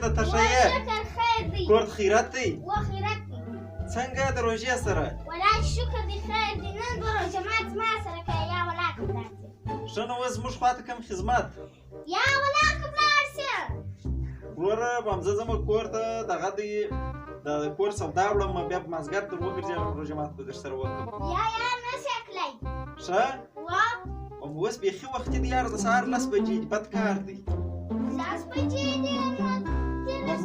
ده ته ښه یې شکر خیر دی کور ته خیرات دی خیرات دی څنګه د روژې سره والله شکر دی خیر دی نن به جماعت ما سره کوي یا ولاکه ولاړ ښه نو اوس زموږ خواته کوم خدمت یا ولاکه ولاړ شه وروره بم زه ځم کور ته دغه دی د کور سودا وړم بیا په مازدیګر تر وګرځېږم روژه ماته به درسره وکړم یا نشي کلی ښه وا اوس بیخي وختي دی یار د سهار 10 بجې دي بد کار دی 10 بجې دي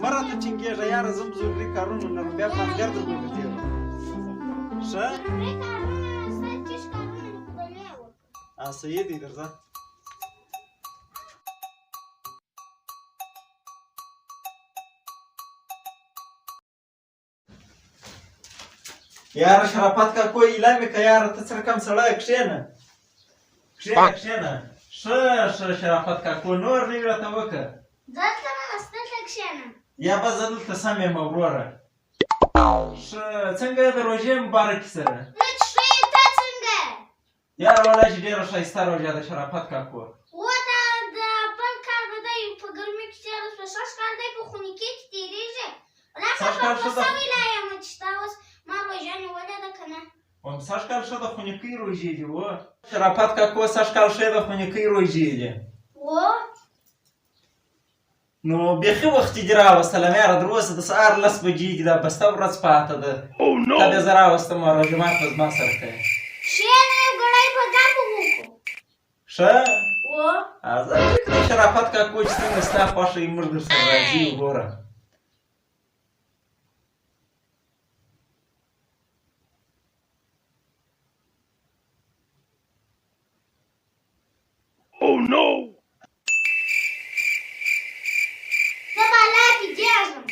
مه راته ټینګېږه یاره زه هم ضروري کارونه لرم بیا په مازدیګر تر وګرځېږم ښه صحیح دی درځه یاره شرافت کاکو ایله مې که یاره ته څه رقم سړی کښېنه کښېنه ښه شرافت کاکو نور نه وي راته وکړه دلته ناست دلته کښېنه یا به زه دلته سم یم وروره ښه څنګه د روژې مبارکې سره لږ ښه یې ته څنګه یاره والله چې ډېره ښایسته روژه ده شرافت کاکو و دا د بل کال به دی په ګرمۍ کې تېره شوه شش کال دی په خونیکۍ کې تېرېږي ولا خبر په سوی لا یم چې تا اوس ما روژه نیولې ده که نه سږ کال ښه د خونیکۍ روژې دي و شرافت کاکو سږ کال ښه د خونیکۍ روژې دي و نو بیخي وختي دې راوستلم یاره تر اوسه د سهار 10 بجې دي دا بسته ورځ پاته ده تا بیا زه راوستم روژه مات به زما سره کوې کښېنه یو ګړی په ګپو وکړو ښه و زه فکر د شرافت کاکو چې څنګه ستا خوښه وي موږ درسره راځي وګوره زه به لا بېدېږم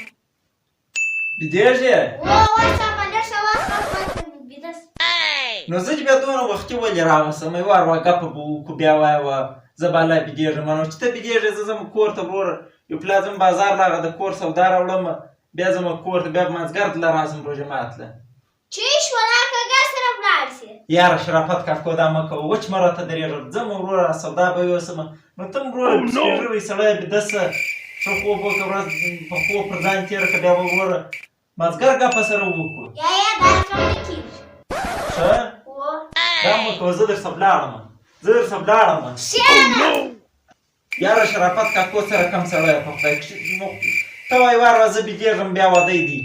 بېدېږې و ورشه به لږه وخت وروسته بېده شم نو زه چې بیا دونه وختي ولې راوستم یې وار وه ګپه به وکړو بیا وایه وه زه به الله بېدېږم نو چې ته بېدېږې زه ځم کور ته وروره یو پلا ځم بازار له هغه د کور سودا راوړم بیا ځم کور ته بیا په مازدیګر ته راځم روژه ماتله چې شوله کږه سره ولاړ شي یاره شرافت کاکو دا مه کوه وچ مه راته درېږه ځم وروره سودا به یوسم نو ته هم وروره سپېږوی سړی بېده شه ښه خوب وکړه ورځ په خوب پر ځان تېره کړه بیا به وروره مازدیګر ګپه سره وکړو یا دا رقم نه کېږي ښه و دا مه کوه زه درسه ولاړم کښېنه یاره شرافت کاکو څه رقم سړی په خدای ته وایې وار وه زه بېدېږم بیا واده دی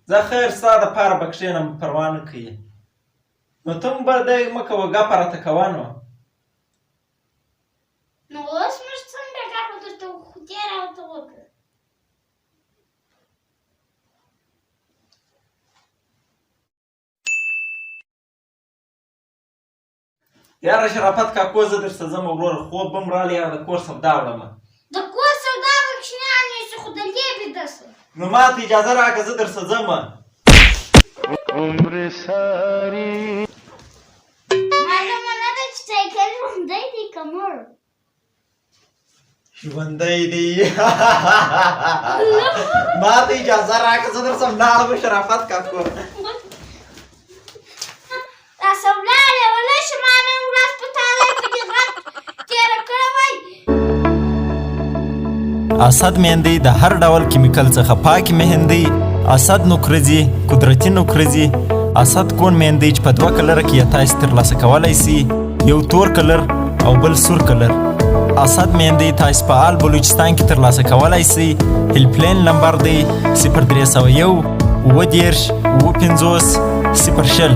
زه خیر ستا دپاره به کښېنم پروا نه کوي نو ته هم به دی مه کوه ګپه راته کوه نو نو اوس موږ څنګه ګپه درته خدای راته وکړه یاره شرافت کاکو زه درسه ځم وروره خوب به م رالی یاره د کور سودا وړمه د کور سودا به ماشومان نیسي خو دلدې بېده شو نو ما ته اجازه راکړه زه درسه ځمه معلومه نه ده چې سایکل ژوندی دی که مړ ژوندی دی ما ته اجازه راکړه زه درسه ولاړم شرافت کاکو راسه ولاړې وله چې ما نن ورځ په تالی په دې غږ تېره کړې وای اسد میندې د هر ډول کیمیکل څخه پاکې مهندې اسد نوکرزي قدرتي نوکرزي اسد کون میندې چې په 2 کلره کې یې تاسې ترلاسه کولی سي یو تور کلر او بل سور کلر اسد میندې تاسې په آل بلوچستان کې ترلاسه کولی سي هیلپلاین نمبر دی 0301 اووه دېرش اووه پنځوس 0 شل